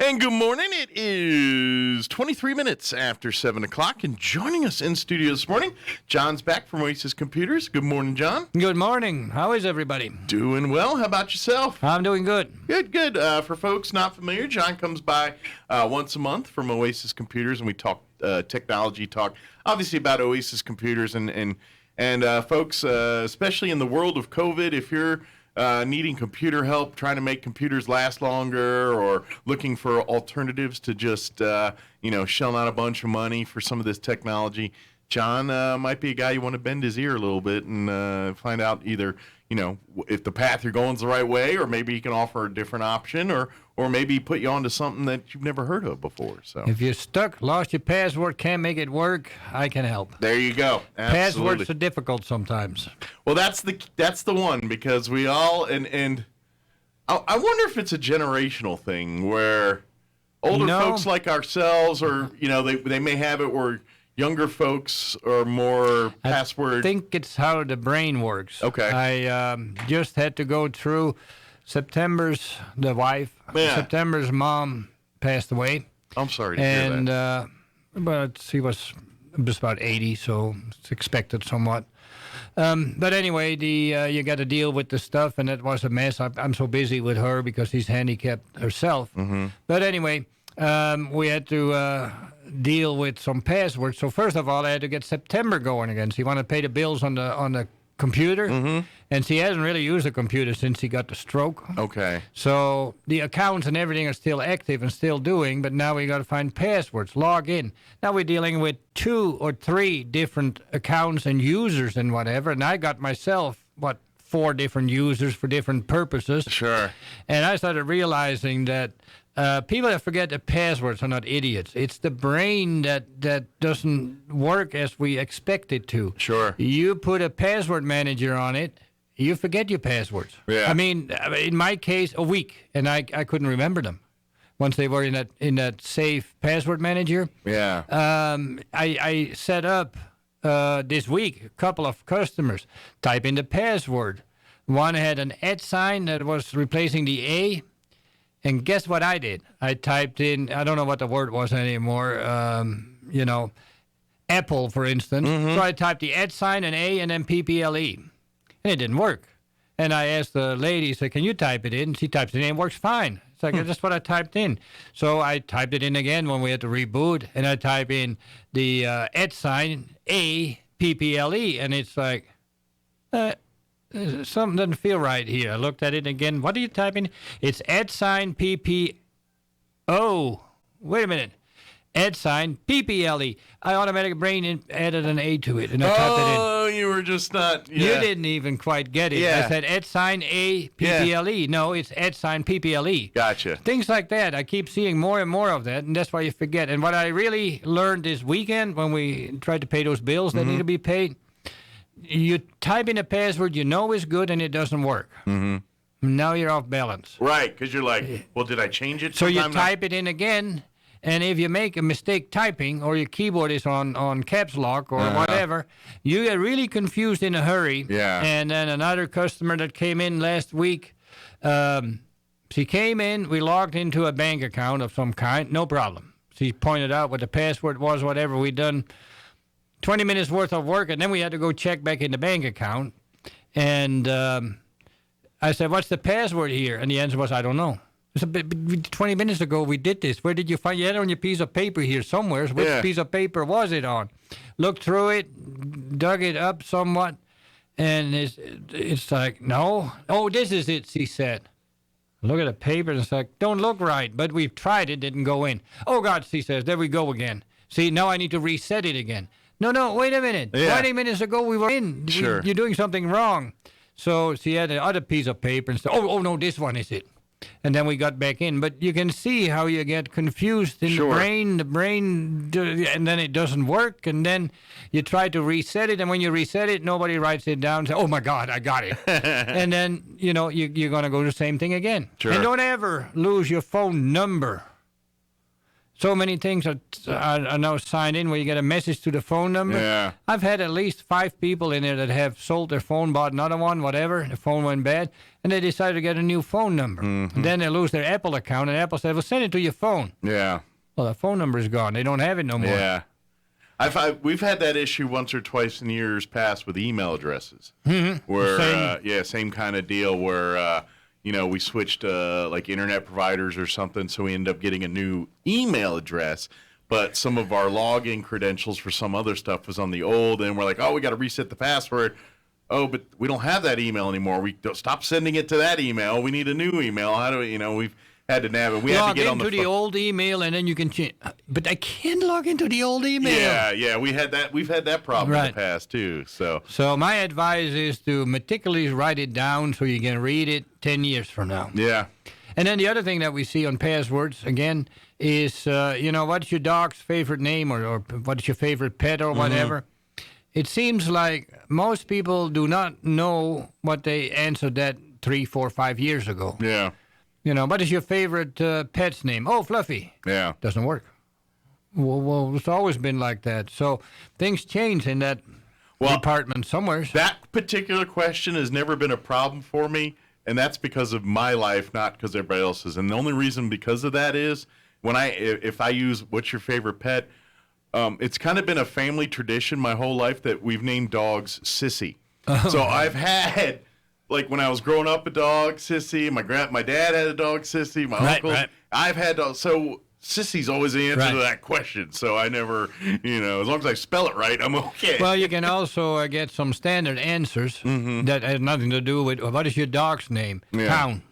And good morning. It is 23 minutes after 7 o'clock, and joining us in studio this morning, John's back from Oasis Computers. Good morning, John. Good morning. How is everybody? Doing well. How about yourself? I'm doing good. Good. For folks not familiar, John comes by once a month from Oasis Computers, and we talk technology talk, obviously about Oasis Computers, and folks, especially in the world of COVID, if you're needing computer help, trying to make computers last longer, or looking for alternatives to just, shelling out a bunch of money for some of this technology, John might be a guy you want to bend his ear a little bit and find out either, if the path you're going is the right way, or maybe he can offer a different option, or maybe put you onto something that you've never heard of before. So if you're stuck, lost your password, can't make it work, I can help. There you go. Absolutely. Passwords are difficult sometimes. Well, that's the one, because we all and I wonder if it's a generational thing where older folks like ourselves, or they may have it where younger folks are more password. I think it's how the brain works. Okay. I just had to go through September's mom passed away. I'm sorry to hear that. But she was just about 80, so it's expected somewhat. But anyway, you got to deal with the stuff, and it was a mess. I'm so busy with her because she's handicapped herself. Mm-hmm. But anyway, we had to deal with some passwords. So first of all, I had to get September going again. She wanted to pay the bills on the computer, mm-hmm. and she hasn't really used the computer since she got the stroke. Okay. So the accounts and everything are still active and still doing, but now we got to find passwords, log in. Now we're dealing with 2 or 3 different accounts and users and whatever, and I got myself, 4 different users for different purposes. Sure. And I started realizing that people that forget the passwords are not idiots. It's the brain that doesn't work as we expect it to. Sure. You put a password manager on it, you forget your passwords. Yeah. I mean, in my case, a week, and I couldn't remember them once they were in that safe password manager. Yeah. I set up this week a couple of customers, type in the password. One had an @ sign that was replacing the A. And guess what I did? I typed in, I don't know what the word was anymore, Apple, for instance. Mm-hmm. So I typed the @ sign, an A, and then PPLE. And it didn't work. And I asked the lady, said, can you type it in? She types it in, it works fine. It's like, that's what I typed in. So I typed it in again when we had to reboot, and I type in the @ sign, A, PPLE, and it's like, something doesn't feel right here. I looked at it again. What are you typing? It's @ sign PPO. Wait a minute. @ sign PPLE. I automatically brain added an A to it, and I typed it in. Oh, you were just not. Yeah. You didn't even quite get it. Yeah. I said @ sign A PPLE. Yeah. No, it's @ sign PPLE. Gotcha. Things like that. I keep seeing more and more of that, and that's why you forget. And what I really learned this weekend when we tried to pay those bills that need to be paid, you type in a password you know is good and it doesn't work. Mm-hmm. Now you're off balance. Right, because you're like, well, did I change it? So you type it in again, and if you make a mistake typing, or your keyboard is on caps lock or whatever, you get really confused in a hurry. Yeah. And then another customer that came in last week, she came in, we logged into a bank account of some kind, no problem. She pointed out what the password was, whatever we done. 20 minutes worth of work, and then we had to go check back in the bank account. And I said, what's the password here? And the answer was, I don't know. I said, 20 minutes ago we did this. Where did you find it? You had it on your piece of paper here somewhere. Which piece of paper was it on? Looked through it, dug it up somewhat, and it's like, no. Oh, this is it, she said. Look at the paper, and it's like, don't look right. But we've tried it, didn't go in. Oh, God, she says, there we go again. See, now I need to reset it again. No, wait a minute. Yeah. 20 minutes ago we were in. Sure. You're doing something wrong. So she had another piece of paper and said, oh, no, this one is it. And then we got back in. But you can see how you get confused in the brain, and then it doesn't work. And then you try to reset it, and when you reset it, nobody writes it down and says, oh, my God, I got it. And then, you're going to go the same thing again. Sure. And don't ever lose your phone number. so many things are now signed in where you get a message to the phone number. Yeah. I've had at least 5 people in there that have sold their phone, bought another one, whatever. The phone went bad, and they decided to get a new phone number. And then they lose their Apple account, and Apple said, well, send it to your phone. Yeah. Well, the phone number is gone. They don't have it no more. Yeah. We've had that issue once or twice in years past with email addresses. Where, same kind of deal where, we switched like internet providers or something, so we ended up getting a new email address. But some of our login credentials for some other stuff was on the old, and we're like, oh, we got to reset the password. Oh, but we don't have that email anymore. We don't stop sending it to that email. We need a new email. How do we, we've had to navigate. We had to get on into the old email, and then you can change. But I can't log into the old email. Yeah, we had that. We've had that problem in the past too. So my advice is to meticulously write it down so you can read it 10 years from now. Yeah. And then the other thing that we see on passwords again is, what's your dog's favorite name or what's your favorite pet or whatever. It seems like most people do not know what they answered that 3, 4, 5 years ago. Yeah. What is your favorite pet's name? Oh, Fluffy. Yeah. Doesn't work. Well, it's always been like that. So things change in that department somewhere. That particular question has never been a problem for me, and that's because of my life, not because everybody else's. And the only reason because of that is if I use what's your favorite pet, it's kind of been a family tradition my whole life that we've named dogs Sissy. Oh. So I've had... Like when I was growing up, a dog, Sissy. My dad had a dog, Sissy. My uncle. Right. I've had dogs. So Sissy's always the answer to that question. So I never, as long as I spell it right, I'm okay. Well, you can also get some standard answers that has nothing to do with what is your dog's name? Yeah. Town.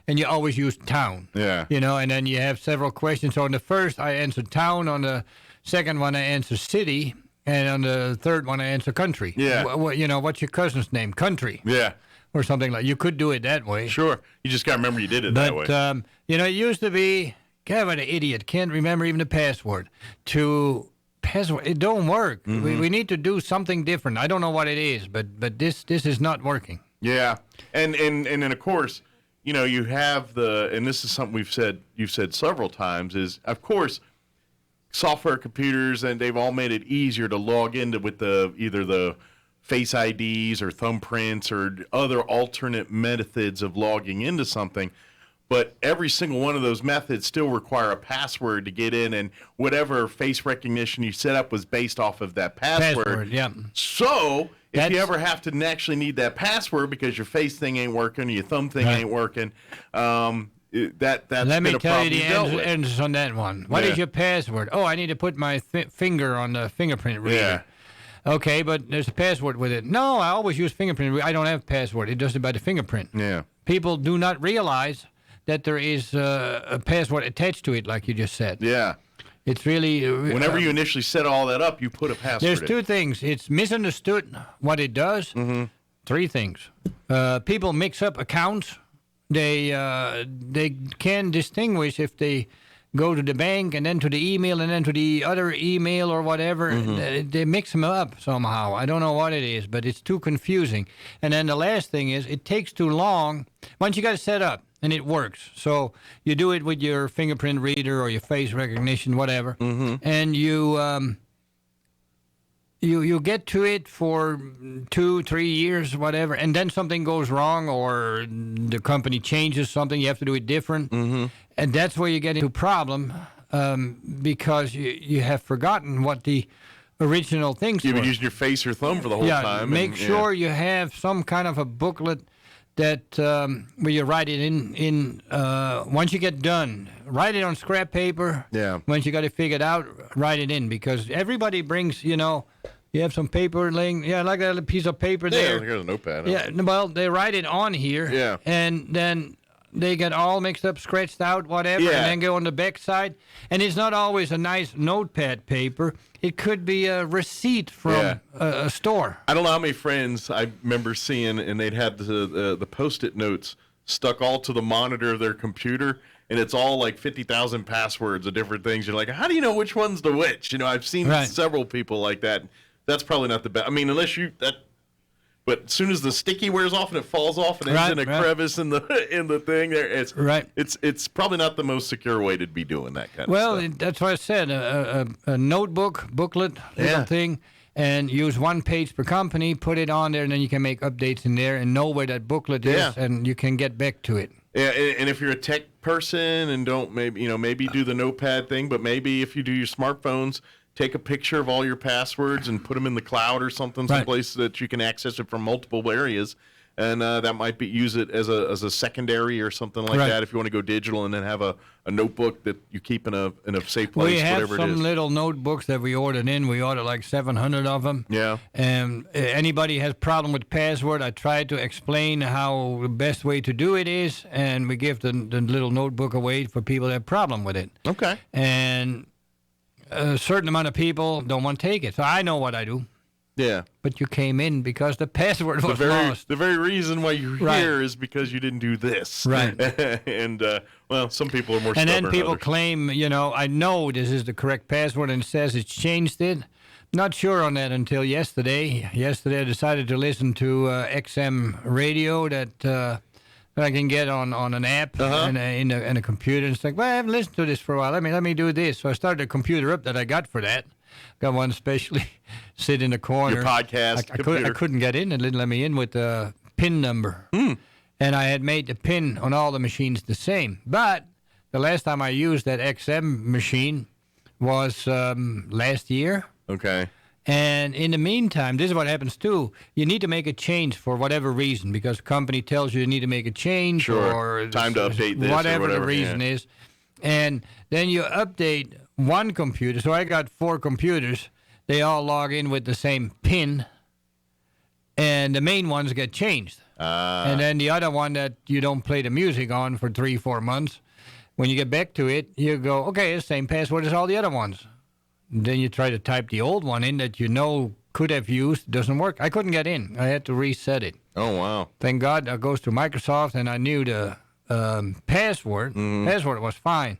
And you always use town. Yeah. And then you have several questions. So on the first, I answered town. On the second one, I answered city. And on the third one, I answered country. Yeah. What's your cousin's name? Country. Yeah. Or something like. You could do it that way. Sure. You just got to remember you did it that way. But, it used to be, God, what an idiot. Can't remember even the password. It don't work. We need to do something different. I don't know what it is, but this is not working. Yeah. And then, of course, you have and this is something you've said several times, is, of course, software computers, and they've all made it easier to log into with either the Face IDs or thumbprints or other alternate methods of logging into something. But every single one of those methods still require a password to get in, and whatever face recognition you set up was based off of that password. Yeah. So if you ever have to actually need that password because your face thing ain't working, or your thumb thing ain't working, that's Let me been a tell you problem the answers on that one. What is your password? Oh, I need to put my finger on the fingerprint reader. Yeah. Okay, but there's a password with it. No, I always use fingerprint. I don't have password. It does it by the fingerprint. Yeah. People do not realize that there is a password attached to it, like you just said. Yeah. It's really... Whenever you initially set all that up, you put a password There's two things. It's misunderstood what it does. 3 things. People mix up accounts. They can distinguish if they go to the bank and then to the email and then to the other email or whatever. They mix them up somehow. I don't know what it is, but it's too confusing. And then the last thing is it takes too long. Once you got it set up and it works. So you do it with your fingerprint reader or your face recognition, whatever, and you get to it for 2-3 years, whatever, and then something goes wrong or the company changes something, you have to do it different. And that's where you get into a problem because you have forgotten what the original things were. You've been using your face or thumb for the whole time. Make sure you have some kind of a booklet that where you write it in once you get done, write it on scrap paper. Yeah. Once you got it figured out, write it in, because everybody brings, you have some paper laying, like that piece of paper there. Yeah, here's a notepad. Yeah, well, they write it on here. Yeah. And then they get all mixed up, scratched out, whatever, and then go on the back side. And it's not always a nice notepad paper. It could be a receipt from a store. I don't know how many friends I remember seeing, and they'd had the Post-it notes stuck all to the monitor of their computer, and it's all like 50,000 passwords of different things. You're like, how do you know which one's the which? I've seen several people like that. That's probably not the best. I mean, But as soon as the sticky wears off and it falls off and ends in a crevice in the thing, there it's probably not the most secure way to be doing that kind of stuff. Well, that's what I said. A notebook, booklet, little thing, and use one page per company. Put it on there, and then you can make updates in there and know where that booklet is, and you can get back to it. Yeah, and if you're a tech person and don't maybe do the notepad thing, but maybe if you do your smartphones, take a picture of all your passwords and put them in the cloud or something, someplace that you can access it from multiple areas, and that might use it as a secondary or something like that if you want to go digital, and then have a notebook that you keep in a safe place. We have whatever some it is. little notebooks that we ordered in. We ordered like 700 of them. Yeah. And anybody has problem with password, I try to explain how the best way to do it is, and we give the little notebook away for people that have problem with it. Okay. And a certain amount of people don't want to take it. So I know what I do. Yeah. But you came in because the password was lost. The very reason why you're here is because you didn't do this. Right. And, some people are more stubborn. And then people claim, I know this is the correct password, and it says it's changed it. Not sure on that until yesterday. Yesterday I decided to listen to XM radio that I can get on an app and in a computer. And it's like, well, I haven't listened to this for a while. Let me do this. So I started a computer up that I got for that. Got one especially sit in the corner. Your podcast I couldn't get in. It didn't let me in with the PIN number. And I had made the PIN on all the machines the same. But the last time I used that XM machine was last year. Okay. And in the meantime, this is what happens too. You need to make a change for whatever reason, because the company tells you need to make a change or time to update this whatever the reason is. And then you update one computer. So I got 4 computers. They all log in with the same PIN, and the main ones get changed. And then the other one that you don't play the music on for 3-4 months, when you get back to it, you go, okay, it's the same password as all the other ones. Then you try to type the old one in that could have used. It doesn't work. I couldn't get in. I had to reset it. Oh, wow. Thank God it goes to Microsoft, and I knew the password. Password was fine.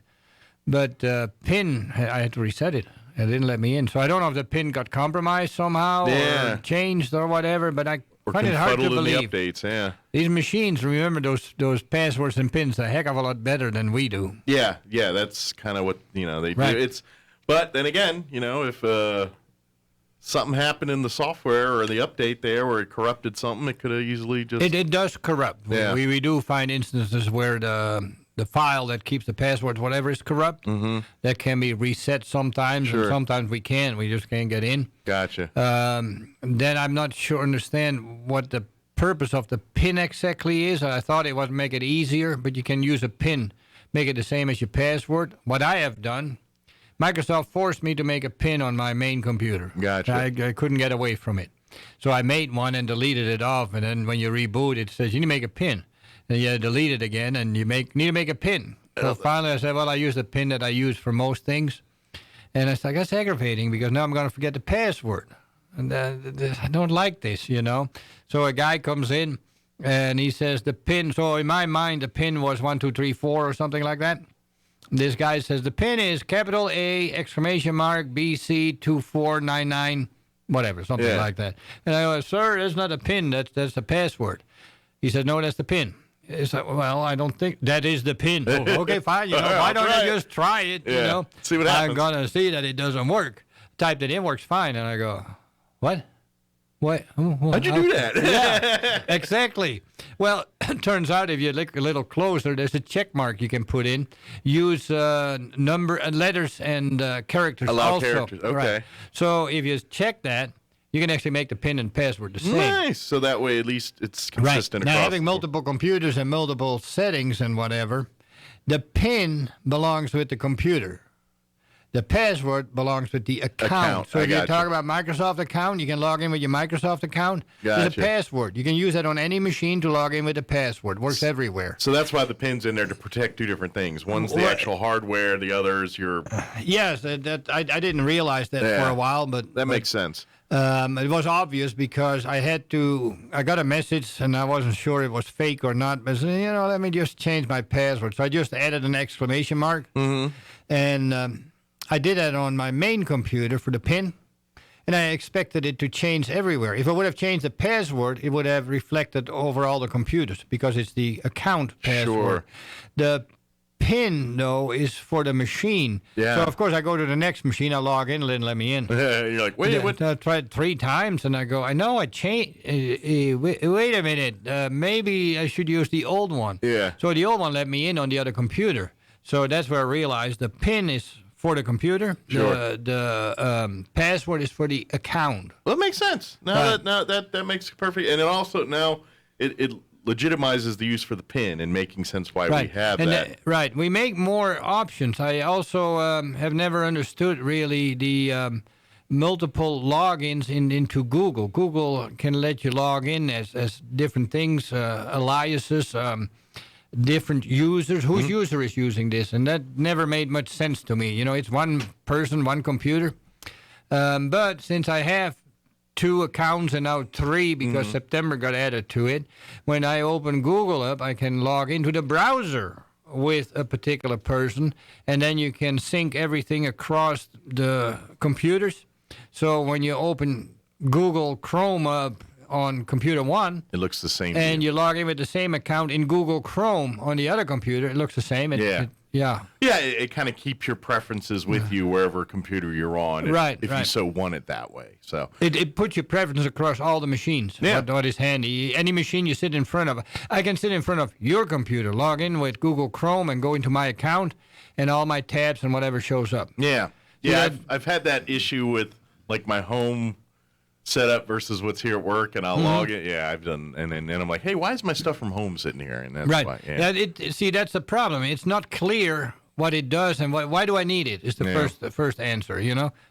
But PIN, I had to reset it. It didn't let me in. So I don't know if the PIN got compromised somehow or changed or whatever, but I find it hard to believe. The updates, These machines remember those passwords and PINs a heck of a lot better than we do. Yeah, that's kind of what they do. But then again, if something happened in the software or the update there where it corrupted something, it could have easily just... It does corrupt. Yeah. We do find instances where the file that keeps the passwords, whatever, is corrupt. That can be reset sometimes, and sometimes we can't. We just can't get in. Gotcha. Then I'm not sure understand what the purpose of the PIN exactly is. I thought it was make it easier, but you can use a PIN, make it the same as your password. What I have done... Microsoft forced me to make a PIN on my main computer. Gotcha. I couldn't get away from it. So I made one and deleted it off, and then when you reboot, it says you need to make a PIN. And you delete it again, and you need to make a PIN. So finally I said, well, I use the PIN that I use for most things. And it's like, that's aggravating, because now I'm going to forget the password. And I don't like this, So a guy comes in, and he says the PIN. So in my mind, the PIN was 1, 2, 3, 4 or something like that. This guy says the PIN is capital A, exclamation mark, BC 2499, whatever, something like that. And I go, sir, that's not a PIN, that's the password. He said, no, that's the PIN. It's like, well, I don't think that is the PIN. Oh, okay, fine. Why don't I just try it? See what happens. I'm gonna see that it doesn't work. Typed it in, works fine, and I go, what? What? How'd you do that? Yeah, exactly. Well, it turns out if you look a little closer, there's a check mark you can put in. Use letters and characters. Allow characters. Okay. Right. So if you check that, you can actually make the PIN and password the same. Nice. So that way, at least it's consistent across. Now, having the multiple computers and multiple settings and whatever, the PIN belongs with the computer. The password belongs with the account. So if you talk about Microsoft account, you can log in with your Microsoft account. There's a password. You can use that on any machine to log in with the password. Works everywhere. So that's why the PIN's in there, to protect 2 different things. One's the actual hardware, the other's your... Yes, I didn't realize that for a while, but... That makes sense. It was obvious because I got a message and I wasn't sure it was fake or not. But I said, let me just change my password. So I just added an exclamation mark. And... I did that on my main computer for the PIN, and I expected it to change everywhere. If I would have changed the password, it would have reflected over all the computers because it's the account password. Sure. The PIN, though, is for the machine. Yeah. So, of course, I go to the next machine, I log in, let me in. You're like, wait, what? I tried 3 times, and I go, I know I changed. Wait a minute. Maybe I should use the old one. Yeah. So the old one let me in on the other computer. So that's where I realized the PIN is for the computer. Sure. The password is for the account. Well, it makes sense. That makes perfect. And it also now it legitimizes the use for the PIN and making sense why we have and that. Right. We make more options. I also have never understood really the multiple logins into Google. Google can let you log in as different things, aliases, different users. Whose user is using this? And that never made much sense to me. It's one person, one computer. But since I have 2 accounts and now 3 because September got added to it, when I open Google up, I can log into the browser with a particular person, and then you can sync everything across the computers. So when you open Google Chrome up on computer 1, It looks the same. and you log in with the same account in Google Chrome on the other computer, it looks the same. Yeah, it kind of keeps your preferences with you wherever computer you're on, if you so want it that way. So it puts your preferences across all the machines. Yeah. What is handy. Any machine you sit in front of. I can sit in front of your computer, log in with Google Chrome, and go into my account, and all my tabs and whatever shows up. yeah. I've had that issue with like my home setup versus what's here at work, and I'll log it. Yeah, I've done, and then I'm like, hey, why is my stuff from home sitting here? And that's why. Yeah. See, that's the problem. It's not clear what it does and why do I need it is the first answer.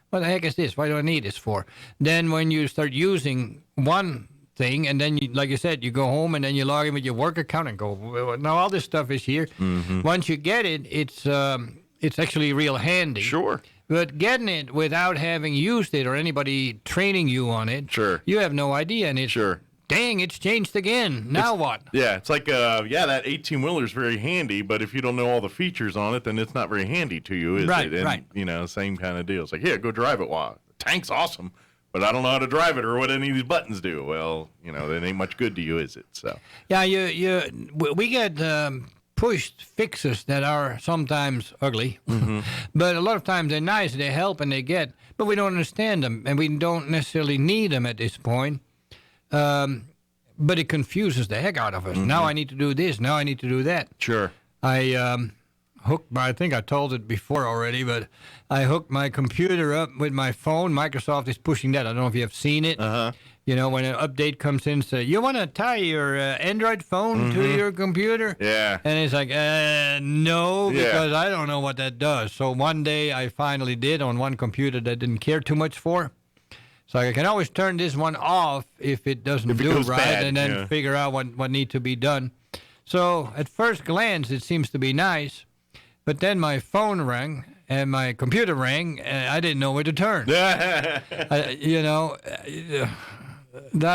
What the heck is this? Why do I need this for? Then when you start using one thing, and then like you said, you go home and then you log in with your work account and go, well, now all this stuff is here. Once you get it, it's actually real handy. Sure. But getting it without having used it or anybody training you on it, you have no idea. And it's, dang, it's changed again. Now what? Yeah, it's like, that 18-wheeler is very handy, but if you don't know all the features on it, then it's not very handy to you, is it? And, right. Same kind of deal. It's like, yeah, go drive it. Wow, the tank's awesome, but I don't know how to drive it or what any of these buttons do. Well, that ain't much good to you, is it? So. Yeah, we get pushed fixes that are sometimes ugly, but a lot of times they're nice, they help and they get, but we don't understand them and we don't necessarily need them at this point. But it confuses the heck out of us. Now I need to do this, now I need to do that. Sure. I I think I told it before already, but I hooked my computer up with my phone. Microsoft is pushing that. I don't know if you have seen it. When an update comes in, say, you want to tie your Android phone to your computer? Yeah. And it's like, no, because I don't know what that does. So one day I finally did on one computer that I didn't care too much for. So I can always turn this one off if it doesn't do right, bad, and then figure out what needs to be done. So at first glance, it seems to be nice. But then my phone rang and my computer rang, and I didn't know where to turn. That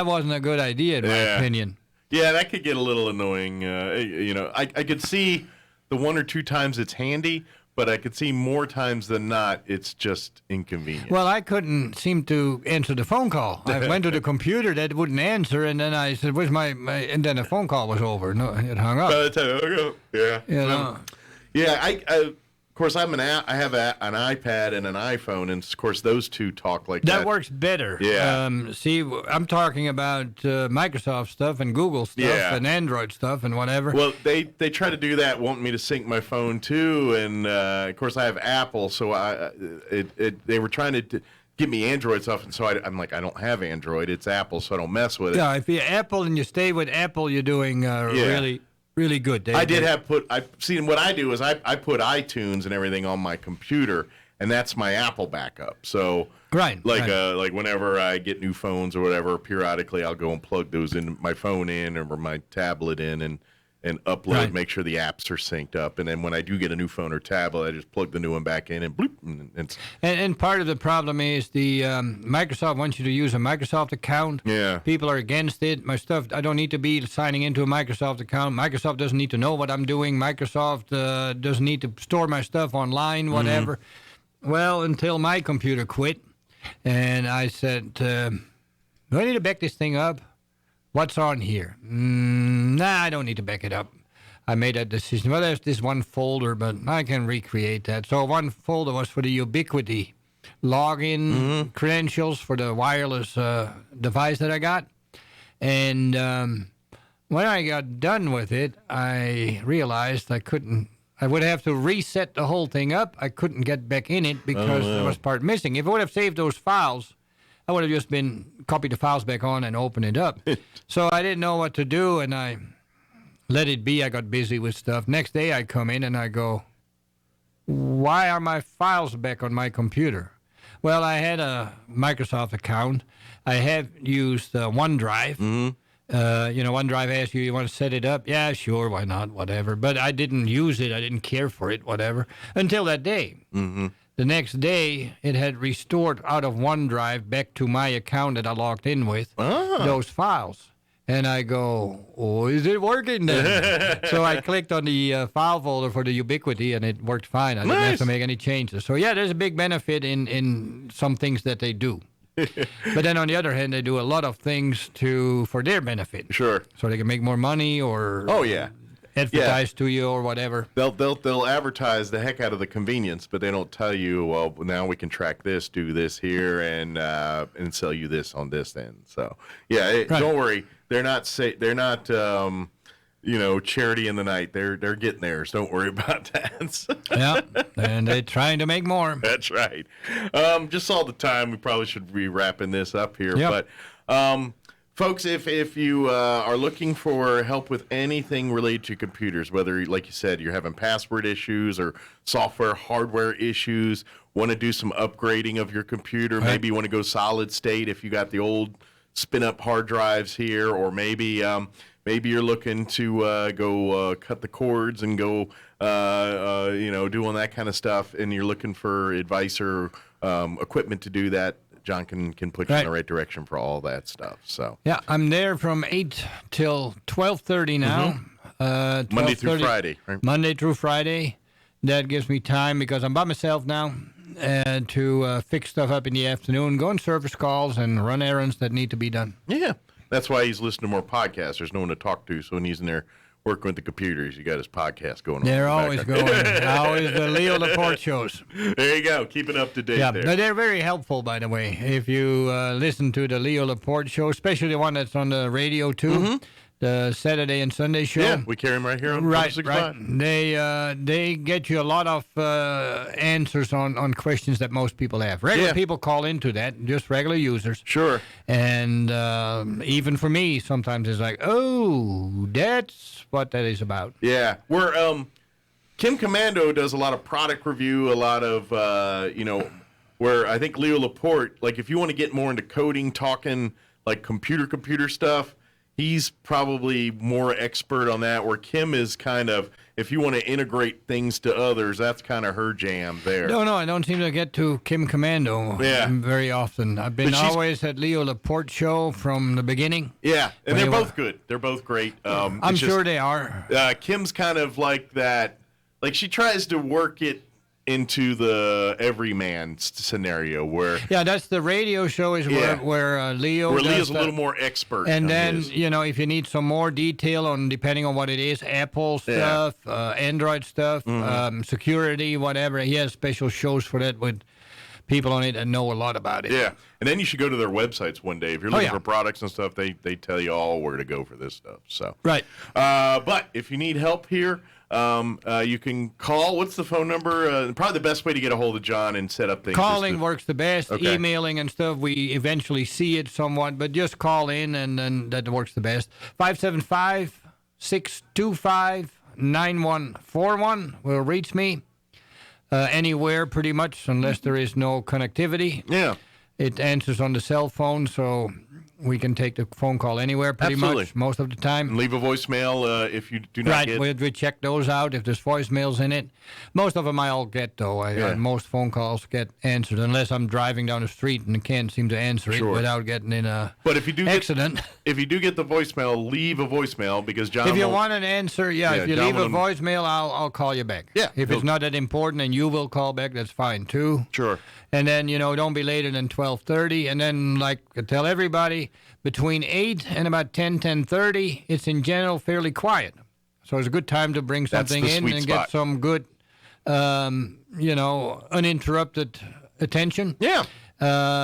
wasn't a good idea, in my opinion. Yeah, that could get a little annoying. I could see the 1 or 2 times it's handy, but I could see more times than not it's just inconvenient. Well, I couldn't seem to answer the phone call. I went to the computer, that wouldn't answer, and then I said, where's my and then the phone call was over. No, it hung up. By the time of course, I have an iPad and an iPhone, and of course those two talk like that. That works better. Yeah. See, I'm talking about Microsoft stuff and Google stuff and Android stuff and whatever. Well, they try to do that, wanting me to sync my phone too, and of course I have Apple, so they were trying to get me Android stuff, and so I'm like, I don't have Android, it's Apple, so I don't mess with it. Yeah, if you're Apple and you stay with Apple, you're doing really good. I've seen what I do is I put iTunes and everything on my computer, and that's my Apple backup. So like whenever I get new phones or whatever, periodically I'll go and plug those in my phone in or my tablet in and upload, make sure the apps are synced up. And then when I do get a new phone or tablet, I just plug the new one back in and bloop. And part of the problem is the Microsoft wants you to use a Microsoft account. Yeah. People are against it. My stuff, I don't need to be signing into a Microsoft account. Microsoft doesn't need to know what I'm doing. Microsoft doesn't need to store my stuff online, whatever. Well, until my computer quit. And I said, do I need to back this thing up? What's on here? Nah, I don't need to back it up. I made that decision. Well, there's this one folder, but I can recreate that. So one folder was for the Ubiquiti login credentials for the wireless device that I got. And when I got done with it, I realized I would have to reset the whole thing up. I couldn't get back in it because there was part missing. If I would have saved those files, I would have just copied the files back on and opened it up. So I didn't know what to do, and I let it be. I got busy with stuff. Next day I come in and I go, why are my files back on my computer? Well, I had a Microsoft account. I have used OneDrive. OneDrive asks you want to set it up? Yeah, sure, why not, whatever. But I didn't use it. I didn't care for it, whatever, until that day. The next day, it had restored out of OneDrive back to my account that I logged in with, those files. And I go, oh, is it working then? So I clicked on the file folder for the Ubiquiti, and it worked fine. I didn't have to make any changes. So, yeah, there's a big benefit in some things that they do. But then on the other hand, they do a lot of things for their benefit. Sure. So they can make more money or advertise to you or whatever. They'll advertise the heck out of the convenience, but they don't tell you, well, now we can track this, do this here, and sell you this on this end. So don't worry, they're not charity in the night. They're getting theirs. Don't worry about that. Yeah, and they're trying to make more. That's right. Just saw the time. We probably should be wrapping this up here. Yep. But, folks, if you are looking for help with anything related to computers, whether, like you said, you're having password issues or software, hardware issues, want to do some upgrading of your computer, maybe you want to go solid state if you got the old spin-up hard drives here, or maybe you're looking to go cut the cords and go, doing that kind of stuff, and you're looking for advice or equipment to do that. John can put you in the right direction for all that stuff. So yeah, I'm there from 8 till 12:30 now. Monday through Friday, right? Monday through Friday. That gives me time because I'm by myself now to fix stuff up in the afternoon, go on service calls, and run errands that need to be done. Yeah, that's why he's listening to more podcasts. There's no one to talk to, so when he's in there working with the computers, you got his podcast going on. They're always going. Always the Leo Laporte shows. There you go. Keeping up to date there. No, they're very helpful, by the way. If you listen to the Leo Laporte show, especially the one that's on the radio, too, the Saturday and Sunday show. Yeah, we carry them right here on Right. They get you a lot of answers on questions that most people have. Regular people call into that, just regular users. Sure. And even for me, sometimes it's like, oh, that's what that is about. Yeah. We're Kim Commando does a lot of product review, a lot of where I think Leo Laporte, like if you want to get more into coding, talking like computer stuff, he's probably more expert on that, where Kim is kind of, if you want to integrate things to others, that's kind of her jam there. No, I don't seem to get to Kim Commando very often. I've been always at Leo Laporte show from the beginning. Yeah, and they're both good. They're both great. I'm sure they are. Kim's kind of like that. Like, she tries to work it into the everyman scenario where that's the radio show is where Leo's a little more expert, and then if you need some more detail on depending on what it is, Apple stuff, Android stuff, security, whatever, he has special shows for that with people on it that know a lot about it. And then you should go to their websites one day if you're looking for products and stuff. They tell you all where to go for this stuff. So but if you need help here, you can call. What's the phone number? Probably the best way to get a hold of John and set up things. Calling works the best. Okay. Emailing and stuff, we eventually see it somewhat, but just call in and then that works the best. 575-625-9141 will reach me anywhere pretty much, unless there is no connectivity. Yeah. It answers on the cell phone, so we can take the phone call anywhere pretty much most of the time. And leave a voicemail if you do not get... Right, we check those out if there's voicemails in it. Most of them I'll get, though. Most phone calls get answered, unless I'm driving down the street and can't seem to answer it without getting in a accident. If you do get the voicemail, leave a voicemail, because John If you want an answer, if you leave a voicemail, I'll call you back. Yeah. If it's not that important and you will call back, that's fine, too. Sure. And then, don't be later than 12:30. 12:30, and then, like I tell everybody, between 8 and about 10:30, it's in general fairly quiet. So it's a good time to bring something in and get some good, uninterrupted attention. Yeah.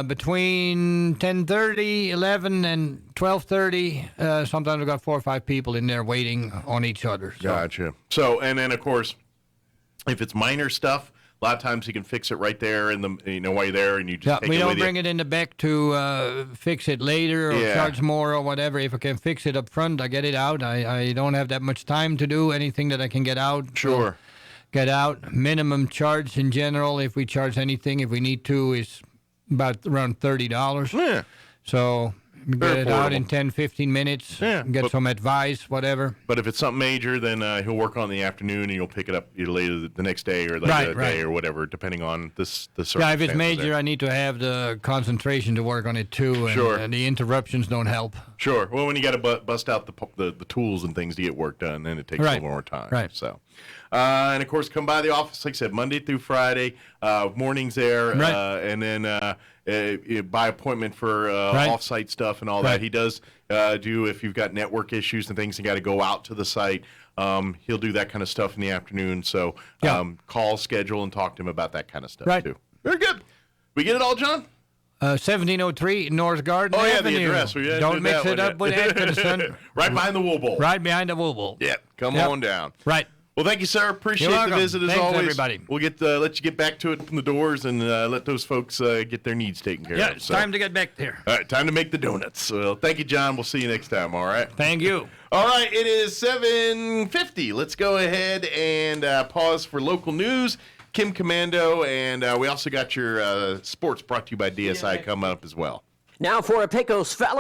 Between 10:30, 11, and 12:30, sometimes we've got 4 or 5 people in there waiting on each other. So. Gotcha. So, and then, of course, if it's minor stuff, a lot of times you can fix it right there in the while you're there, and you just take we it don't with bring you. it in the back to fix it later or charge more or whatever. If I can fix it up front, I get it out. I don't have that much time to do anything that I can get out. Sure. Get out. Minimum charge in general, if we charge anything, if we need to, is about around $30. Yeah. So get it out in 10, 15 minutes. Yeah. Get some advice, whatever. But if it's something major, then he'll work on the afternoon, and you'll pick it up either later the next day or later the day or whatever, depending on the circumstances. Yeah, if it's major, I need to have the concentration to work on it too. And, Sure. And the interruptions don't help. Sure. Well, when you got to bust out the tools and things to get work done, then it takes a little more time. Right. So, and of course, come by the office, like I said, Monday through Friday, mornings there, and then by appointment for off-site stuff and all that. He does do, if you've got network issues and things, you got to go out to the site. He'll do that kind of stuff in the afternoon. So call, schedule, and talk to him about that kind of stuff too. Very good. We get it all, John? 1703 North Garden Avenue. The address. Don't mix it up with Atkinson. Right behind the Wool Bowl. Right behind the Wool Bowl. Yeah, come on down. Right. Well, thank you, sir. Appreciate the visit as Thanks, always. Everybody. We'll let you get back to it from the doors and let those folks get their needs taken care of. Yeah, it's time to get back there. All right, time to make the donuts. Well, thank you, John. We'll see you next time. All right. Thank you. All right, it is 7:50. Let's go ahead and pause for local news. Kim Commando, and we also got your sports brought to you by DSI coming up as well. Now for a Pecos Valley.